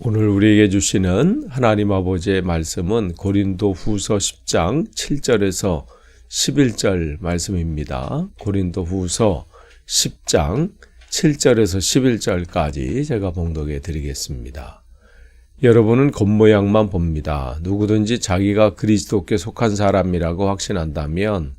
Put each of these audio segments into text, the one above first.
오늘 우리에게 주시는 하나님 아버지의 말씀은 고린도후서 10장 7절에서 11절 말씀입니다. 고린도후서 10장 7절에서 11절까지 제가 봉독해 드리겠습니다. 여러분은 겉모양만 봅니다. 누구든지 자기가 그리스도께 속한 사람이라고 확신한다면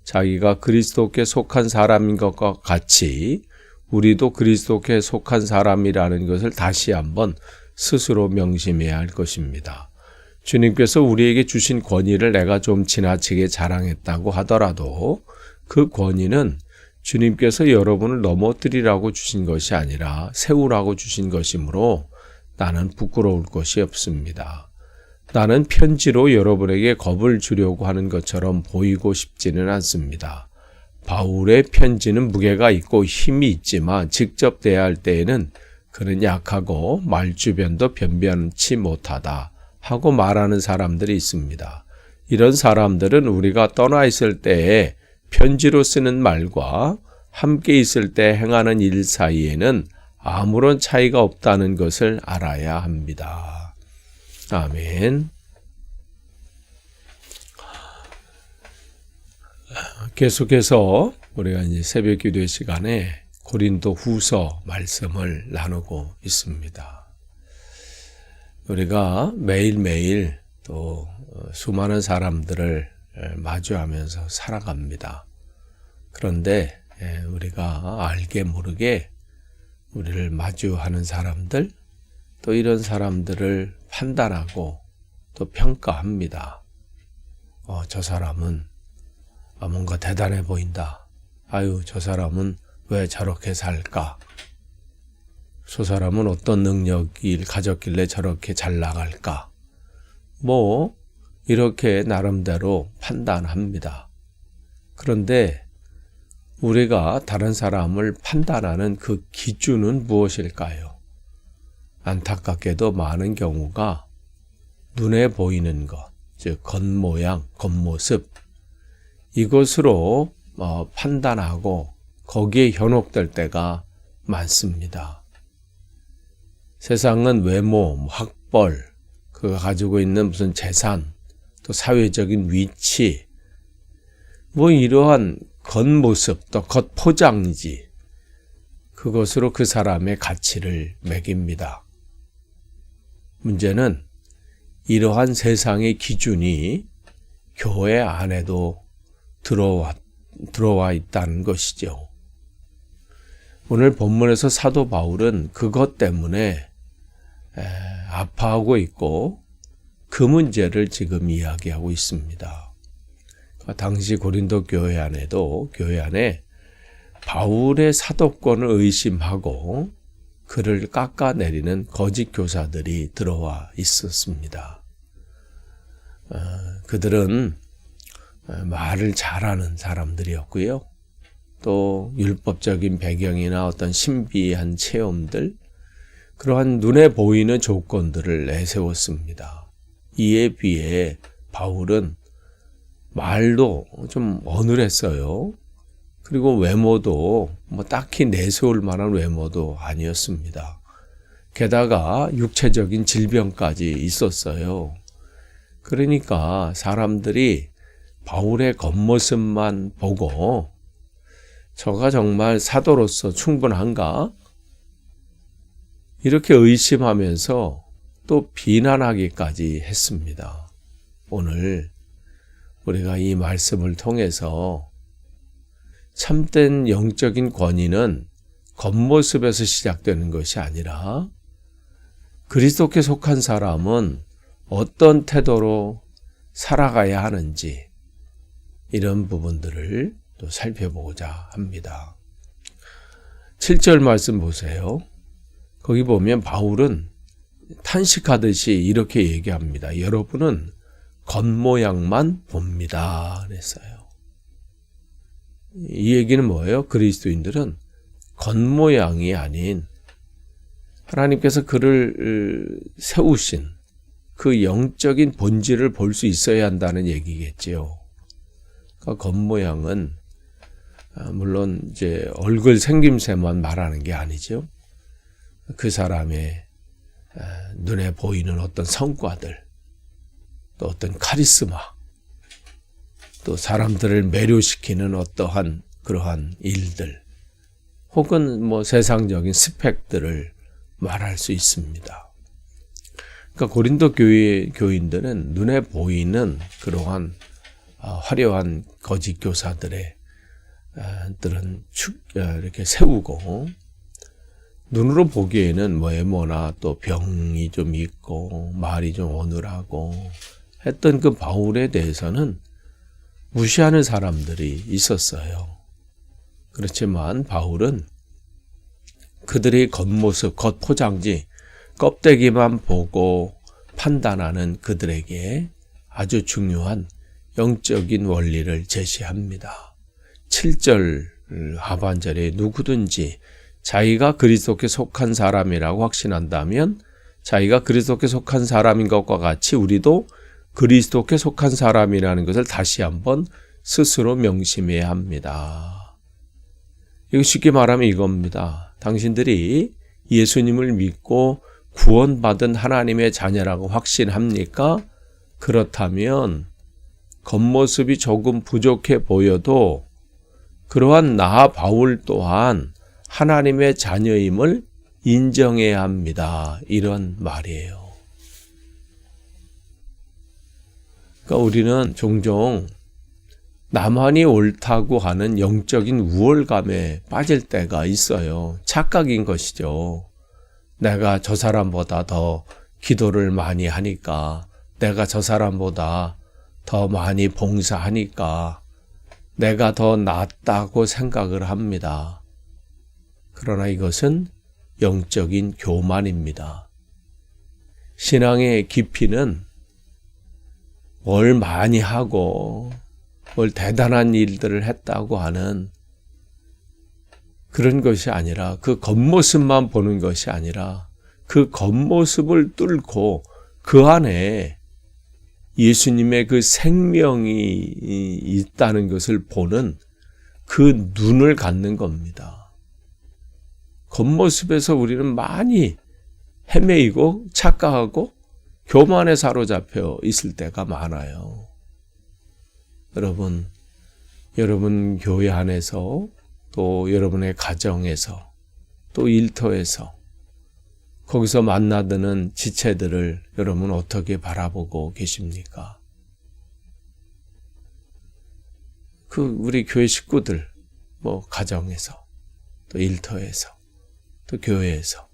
자기가 그리스도께 속한 사람인 것과 같이 우리도 그리스도께 속한 사람이라는 것을 다시 한번 스스로 명심해야 할 것입니다. 주님께서 우리에게 주신 권위를 내가 좀 지나치게 자랑했다고 하더라도 그 권위는 주님께서 여러분을 넘어뜨리라고 주신 것이 아니라 세우라고 주신 것이므로 나는 부끄러울 것이 없습니다. 나는 편지로 여러분에게 겁을 주려고 하는 것처럼 보이고 싶지는 않습니다. 바울의 편지는 무게가 있고 힘이 있지만 직접 대할 때에는 그는 약하고 말주변도 변변치 못하다 하고 말하는 사람들이 있습니다. 이런 사람들은 우리가 떠나 있을 때에 편지로 쓰는 말과 함께 있을 때 행하는 일 사이에는 아무런 차이가 없다는 것을 알아야 합니다. 아멘. 계속해서 우리가 이제 새벽 기도의 시간에 고린도후서 말씀을 나누고 있습니다. 우리가 매일매일 또 수많은 사람들을 마주하면서 살아갑니다. 그런데 우리가 알게 모르게 우리를 마주하는 사람들, 또 이런 사람들을 판단하고 또 평가합니다. 저 사람은 뭔가 대단해 보인다. 아유, 저 사람은 왜 저렇게 살까? 저 사람은 어떤 능력을 가졌길래 저렇게 잘 나갈까? 이렇게 나름대로 판단합니다. 그런데 우리가 다른 사람을 판단하는 그 기준은 무엇일까요? 안타깝게도 많은 경우가 눈에 보이는 것, 즉 겉모양, 겉모습, 이것으로 판단하고 거기에 현혹될 때가 많습니다. 세상은 외모, 학벌, 그가 가지고 있는 무슨 재산, 또 사회적인 위치, 이러한 겉모습, 또 겉포장이지, 그것으로 그 사람의 가치를 매깁니다. 문제는 이러한 세상의 기준이 교회 안에도 들어와 있다는 것이죠. 오늘 본문에서 사도 바울은 그것 때문에 아파하고 있고 그 문제를 지금 이야기하고 있습니다. 당시 고린도 교회 안에 바울의 사도권을 의심하고 그를 깎아내리는 거짓 교사들이 들어와 있었습니다. 그들은 말을 잘하는 사람들이었고요. 또 율법적인 배경이나 어떤 신비한 체험들, 그러한 눈에 보이는 조건들을 내세웠습니다. 이에 비해 바울은 말도 좀 어눌했어요. 그리고 외모도 딱히 내세울 만한 외모도 아니었습니다. 게다가 육체적인 질병까지 있었어요. 그러니까 사람들이 바울의 겉모습만 보고 저가 정말 사도로서 충분한가? 이렇게 의심하면서 또 비난하기까지 했습니다. 오늘 우리가 이 말씀을 통해서 참된 영적인 권위는 겉모습에서 시작되는 것이 아니라 그리스도께 속한 사람은 어떤 태도로 살아가야 하는지 이런 부분들을 또 살펴보고자 합니다. 7절 말씀 보세요. 거기 보면 바울은 탄식하듯이 이렇게 얘기합니다. 여러분은 겉모양만 봅니다. 그랬어요. 이 얘기는 뭐예요? 그리스도인들은 겉모양이 아닌 하나님께서 그를 세우신 그 영적인 본질을 볼 수 있어야 한다는 얘기겠지요. 그러니까 겉모양은 물론 이제 얼굴 생김새만 말하는 게 아니죠. 그 사람의 눈에 보이는 어떤 성과들, 또 어떤 카리스마, 또 사람들을 매료시키는 어떠한 그러한 일들, 혹은 뭐 세상적인 스펙들을 말할 수 있습니다. 그러니까 고린도 교회 교인들은 눈에 보이는 그러한 화려한 거짓 교사들의 들은 이렇게 세우고, 눈으로 보기에는 뭐 외모나 또 병이 좀 있고 말이 좀 어눌하고 했던 그 바울에 대해서는 무시하는 사람들이 있었어요. 그렇지만 바울은 그들의 겉모습, 겉포장지, 껍데기만 보고 판단하는 그들에게 아주 중요한 영적인 원리를 제시합니다. 7절 하반절에 누구든지 자기가 그리스도께 속한 사람이라고 확신한다면 자기가 그리스도께 속한 사람인 것과 같이 우리도 그리스도께 속한 사람이라는 것을 다시 한번 스스로 명심해야 합니다. 이거 쉽게 말하면 이겁니다. 당신들이 예수님을 믿고 구원받은 하나님의 자녀라고 확신합니까? 그렇다면 겉모습이 조금 부족해 보여도 그러한 나 바울 또한 하나님의 자녀임을 인정해야 합니다. 이런 말이에요. 그러니까 우리는 종종 나만이 옳다고 하는 영적인 우월감에 빠질 때가 있어요. 착각인 것이죠. 내가 저 사람보다 더 기도를 많이 하니까, 내가 저 사람보다 더 많이 봉사하니까 내가 더 낫다고 생각을 합니다. 그러나 이것은 영적인 교만입니다. 신앙의 깊이는 뭘 많이 하고 뭘 대단한 일들을 했다고 하는 그런 것이 아니라, 그 겉모습만 보는 것이 아니라 그 겉모습을 뚫고 그 안에 예수님의 그 생명이 있다는 것을 보는 그 눈을 갖는 겁니다. 겉모습에서 우리는 많이 헤매이고 착각하고 교만에 사로잡혀 있을 때가 많아요. 여러분 교회 안에서, 또 여러분의 가정에서, 또 일터에서 거기서 만나드는 지체들을 여러분 어떻게 바라보고 계십니까? 우리 교회 식구들, 뭐 가정에서, 또 일터에서, 또 교회에서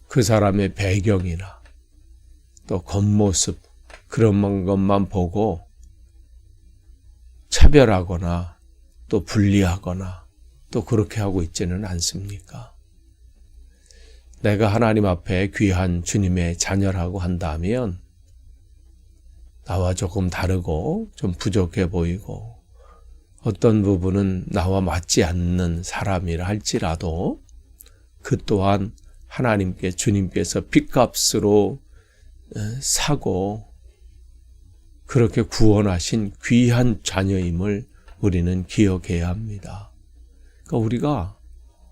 그 사람의 배경이나 또 겉모습, 그런 것만 보고 차별하거나 또 분리하거나 또 그렇게 하고 있지는 않습니까? 내가 하나님 앞에 귀한 주님의 자녀라고 한다면 나와 조금 다르고 좀 부족해 보이고 어떤 부분은 나와 맞지 않는 사람이라 할지라도 그 또한 하나님께, 주님께서 핏값으로 사고 그렇게 구원하신 귀한 자녀임을 우리는 기억해야 합니다. 그러니까 우리가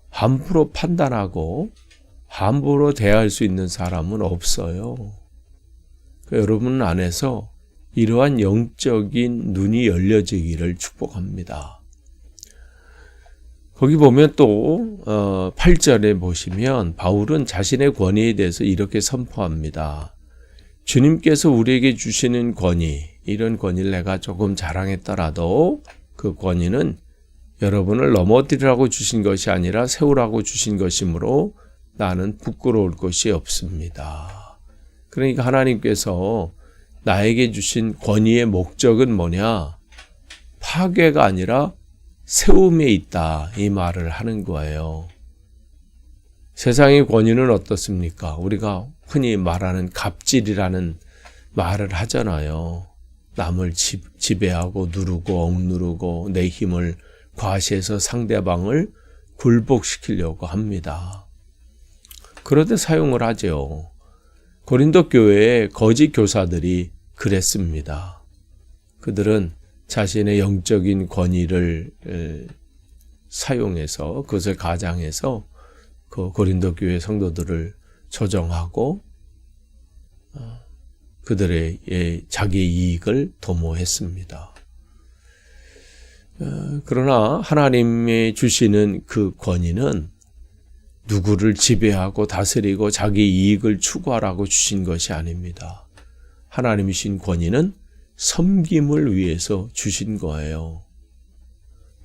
함부로 판단하고 함부로 대할 수 있는 사람은 없어요. 그러니까 여러분 안에서 이러한 영적인 눈이 열려지기를 축복합니다. 거기 보면 또 8절에 보시면 바울은 자신의 권위에 대해서 이렇게 선포합니다. 주님께서 우리에게 주시는 권위, 이런 권위를 내가 조금 자랑했더라도 그 권위는 여러분을 넘어뜨리라고 주신 것이 아니라 세우라고 주신 것이므로 나는 부끄러울 것이 없습니다. 그러니까 하나님께서 나에게 주신 권위의 목적은 뭐냐? 파괴가 아니라 세움에 있다, 이 말을 하는 거예요. 세상의 권위는 어떻습니까? 우리가 흔히 말하는 갑질이라는 말을 하잖아요. 남을 지배하고 누르고 억누르고 내 힘을 과시해서 상대방을 굴복시키려고 합니다. 그런데 사용을 하죠. 고린도 교회의 거짓 교사들이 그랬습니다. 그들은 자신의 영적인 권위를 사용해서, 그것을 가장해서 그 고린도 교회 성도들을 조정하고 그들의 자기의 이익을 도모했습니다. 그러나 하나님이 주시는 그 권위는 누구를 지배하고 다스리고 자기 이익을 추구하라고 주신 것이 아닙니다. 하나님이 주신 권위는 섬김을 위해서 주신 거예요.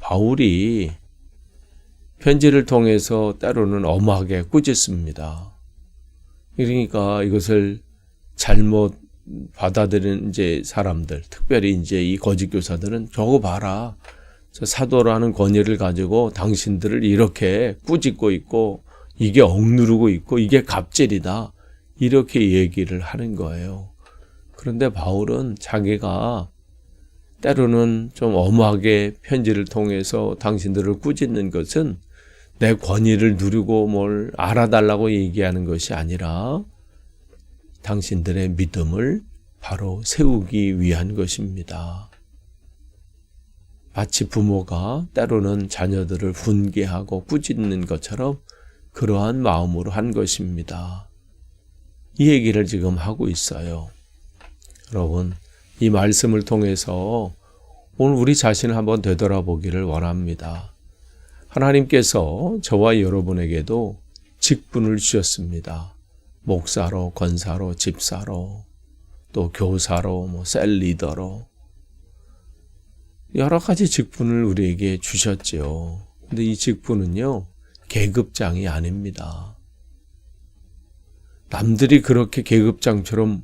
바울이 편지를 통해서 때로는 엄하게 꾸짖습니다. 그러니까 이것을 잘못 받아들이는 이제 사람들, 특별히 이제 이 거짓 교사들은 저거 봐라. 저 사도라는 권위를 가지고 당신들을 이렇게 꾸짖고 있고 이게 억누르고 있고 이게 갑질이다. 이렇게 얘기를 하는 거예요. 그런데 바울은 자기가 때로는 좀 엄하게 편지를 통해서 당신들을 꾸짖는 것은 내 권위를 누리고 뭘 알아달라고 얘기하는 것이 아니라 당신들의 믿음을 바로 세우기 위한 것입니다. 마치 부모가 때로는 자녀들을 훈계하고 꾸짖는 것처럼 그러한 마음으로 한 것입니다. 이 얘기를 지금 하고 있어요. 여러분, 이 말씀을 통해서 오늘 우리 자신을 한번 되돌아보기를 원합니다. 하나님께서 저와 여러분에게도 직분을 주셨습니다. 목사로, 권사로, 집사로, 또 교사로, 셀리더로 여러 가지 직분을 우리에게 주셨지요. 근데 이 직분은요, 계급장이 아닙니다. 남들이 그렇게 계급장처럼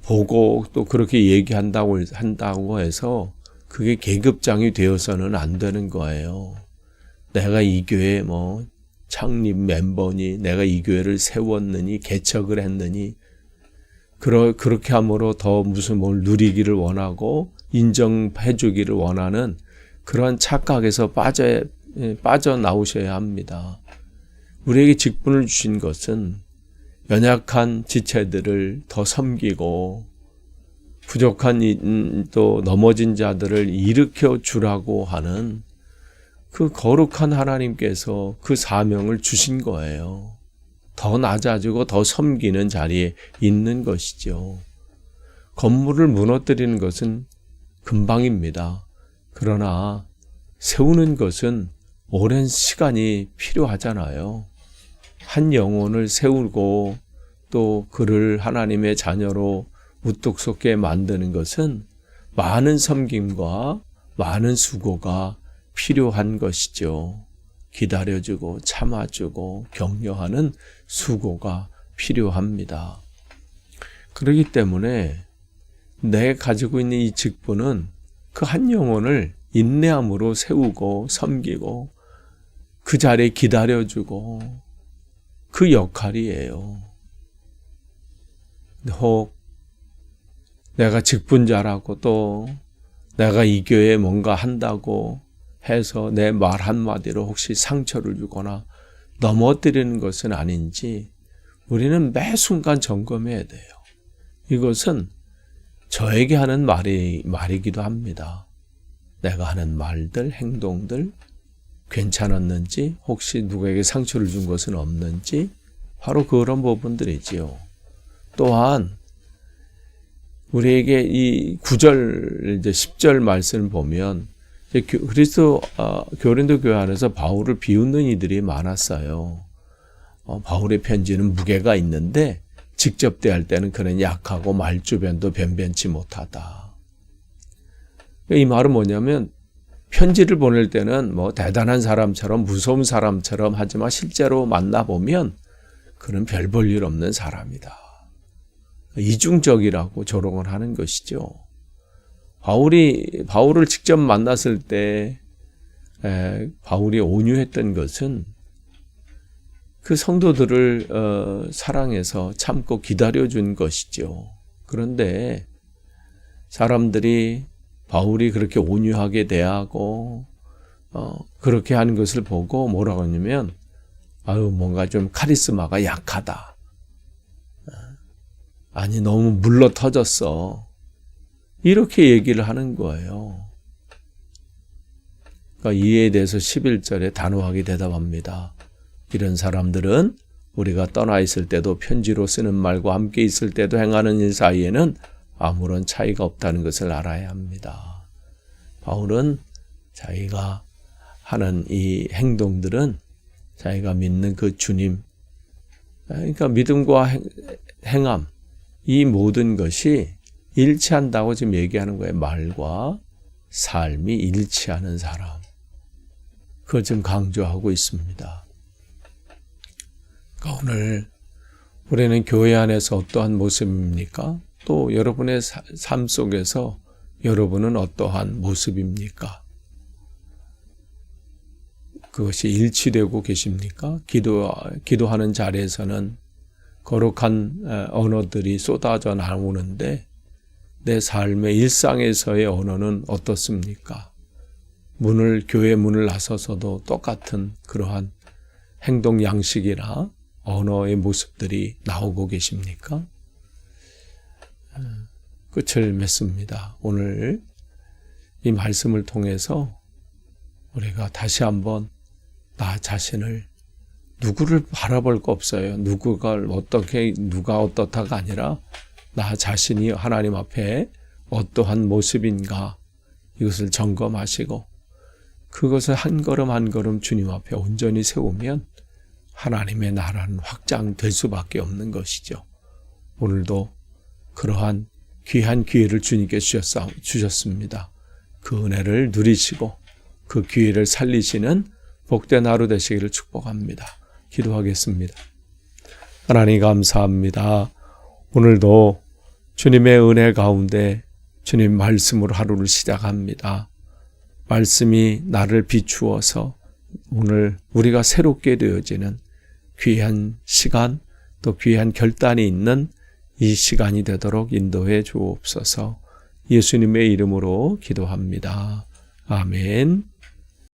보고 또 그렇게 한다고 해서 그게 계급장이 되어서는 안 되는 거예요. 내가 이 교회 창립 멤버니, 내가 이 교회를 세웠느니, 개척을 했느니, 그렇게 함으로 더 무슨 뭘 누리기를 원하고 인정해 주기를 원하는 그러한 착각에서 빠져나오셔야 합니다. 우리에게 직분을 주신 것은 연약한 지체들을 더 섬기고 부족한 또 넘어진 자들을 일으켜 주라고 하는 그 거룩한 하나님께서 그 사명을 주신 거예요. 더 낮아지고 더 섬기는 자리에 있는 것이죠. 건물을 무너뜨리는 것은 금방입니다. 그러나 세우는 것은 오랜 시간이 필요하잖아요. 한 영혼을 세우고 또 그를 하나님의 자녀로 우뚝 솟게 만드는 것은 많은 섬김과 많은 수고가 필요한 것이죠. 기다려주고 참아주고 격려하는 수고가 필요합니다. 그렇기 때문에 내가 가지고 있는 이 직분은 그 한 영혼을 인내함으로 세우고 섬기고 그 자리에 기다려주고 그 역할이에요. 혹 내가 직분자라고 또 내가 이 교회에 뭔가 한다고 해서 내 말 한마디로 혹시 상처를 주거나 넘어뜨리는 것은 아닌지 우리는 매 순간 점검해야 돼요. 이것은 저에게 하는 말이기도 합니다. 내가 하는 말들, 행동들 괜찮았는지, 혹시 누구에게 상처를 준 것은 없는지, 바로 그런 부분들이지요. 또한 우리에게 이 9절, 이제 10절 말씀을 보면 고린도 교회 안에서 바울을 비웃는 이들이 많았어요. 바울의 편지는 무게가 있는데 직접 대할 때는 그는 약하고 말주변도 변변치 못하다. 이 말은 뭐냐면 편지를 보낼 때는 대단한 사람처럼 무서운 사람처럼 하지만 실제로 만나보면 그는 별 볼 일 없는 사람이다. 이중적이라고 조롱을 하는 것이죠. 바울을 직접 만났을 때 바울이 온유했던 것은 그 성도들을 사랑해서 참고 기다려준 것이죠. 그런데 사람들이 바울이 그렇게 온유하게 대하고 그렇게 하는 것을 보고 뭐라고 하냐면 뭔가 좀 카리스마가 약하다. 아니 너무 물러 터졌어. 이렇게 얘기를 하는 거예요. 그러니까 이에 대해서 11절에 단호하게 대답합니다. 이런 사람들은 우리가 떠나 있을 때도 편지로 쓰는 말과 함께 있을 때도 행하는 일 사이에는 아무런 차이가 없다는 것을 알아야 합니다. 바울은 자기가 하는 이 행동들은 자기가 믿는 그 주님, 그러니까 믿음과 행함, 이 모든 것이 일치한다고 지금 얘기하는 거예요. 말과 삶이 일치하는 사람. 그걸 지금 강조하고 있습니다. 그러니까 오늘 우리는 교회 안에서 어떠한 모습입니까? 또 여러분의 삶 속에서 여러분은 어떠한 모습입니까? 그것이 일치되고 계십니까? 기도하는 자리에서는 거룩한 언어들이 쏟아져 나오는데 내 삶의 일상에서의 언어는 어떻습니까? 교회 문을 나서서도 똑같은 그러한 행동 양식이나 언어의 모습들이 나오고 계십니까? 끝을 맺습니다. 오늘 이 말씀을 통해서 우리가 다시 한번 나 자신을 누구를 바라볼 거 없어요. 누가 어떻다가 아니라 나 자신이 하나님 앞에 어떠한 모습인가 이것을 점검하시고 그것을 한 걸음 한 걸음 주님 앞에 온전히 세우면 하나님의 나라는 확장될 수밖에 없는 것이죠. 오늘도 그러한 귀한 기회를 주님께 주셨습니다. 그 은혜를 누리시고 그 기회를 살리시는 복된 하루 되시기를 축복합니다. 기도하겠습니다. 하나님 감사합니다. 오늘도 주님의 은혜 가운데 주님 말씀으로 하루를 시작합니다. 말씀이 나를 비추어서 오늘 우리가 새롭게 되어지는 귀한 시간 또 귀한 결단이 있는 이 시간이 되도록 인도해 주옵소서. 예수님의 이름으로 기도합니다. 아멘.